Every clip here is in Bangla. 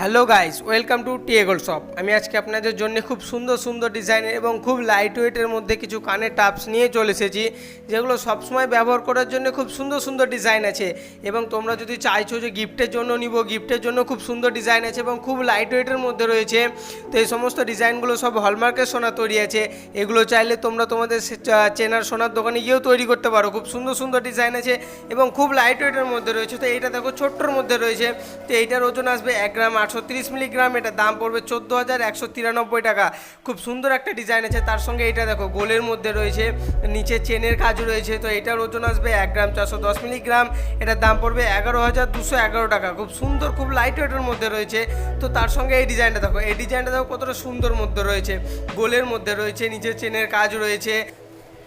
Hello guys, welcome to TA gold shop. আমি আজকে আপনাদের জন্য খুব সুন্দর সুন্দর ডিজাইনের এবং খুব লাইট ওয়েটের মধ্যে কিছু কানের টাপস নিয়ে চলে এসেছি, যেগুলো সবসময় ব্যবহার করার জন্য খুব সুন্দর সুন্দর ডিজাইন আছে। এবং তোমরা যদি চাইছো যে গিফটের জন্য নিব, গিফটের জন্য খুব সুন্দর ডিজাইন আছে এবং খুব লাইট ওয়েটের মধ্যে রয়েছে। তো এই সমস্ত ডিজাইনগুলো সব হলমার্কের সোনা তৈরি আছে। এগুলো চাইলে তোমরা তোমাদের চেনার সোনার দোকানে গিয়েও তৈরি করতে পারো। খুব সুন্দর সুন্দর ডিজাইন আছে এবং খুব লাইট ওয়েটের মধ্যে রয়েছে। তো এইটা দেখো ছোট্টর মধ্যে রয়েছে। তো এইটার ওজন আসবে 1 গ্রাম 830 মিলিগ্রাম। এটার দাম পড়বে 14,193 টাকা। খুব সুন্দর একটা ডিজাইন আছে। তার সঙ্গে এটা দেখো গোলের মধ্যে রয়েছে, নিচে চেনের কাজ রয়েছে। তো এটার ওজন আসবে 1 গ্রাম 410 মিলিগ্রাম। এটার দাম পড়বে 11,211 টাকা। খুব সুন্দর, খুব লাইট ওয়েটের মধ্যে রয়েছে। তো তার সঙ্গে এই ডিজাইনটা দেখো, এই ডিজাইনটা দেখো কতটা সুন্দর মধ্যে রয়েছে, গোলের মধ্যে রয়েছে, নিচে চেনের কাজ রয়েছে।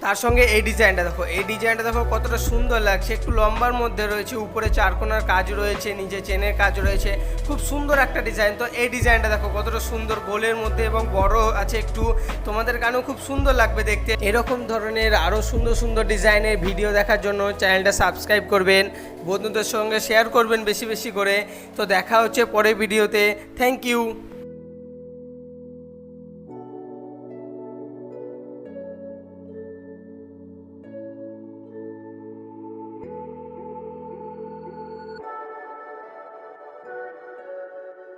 তার সঙ্গে এই ডিজাইনটা দেখো, এই ডিজাইনটা দেখো কতটা সুন্দর লাগছে, একটু লম্বার মধ্যে রয়েছে, উপরে চারকোনার কাজ রয়েছে, নিচে চেনের কাজ রয়েছে। খুব সুন্দর একটা ডিজাইন। তো এই ডিজাইনটা দেখো কতটা সুন্দর, গোলের মধ্যে এবং বড় আছে একটু, তোমাদের কানেও খুব সুন্দর লাগবে দেখতে। এরকম ধরনের আরও সুন্দর সুন্দর ডিজাইনের ভিডিও দেখার জন্য চ্যানেলটা সাবস্ক্রাইব করবেন, বন্ধুদের সঙ্গে শেয়ার করবেন বেশি বেশি করে। তো দেখা হচ্ছে পরের ভিডিওতে। Thank you.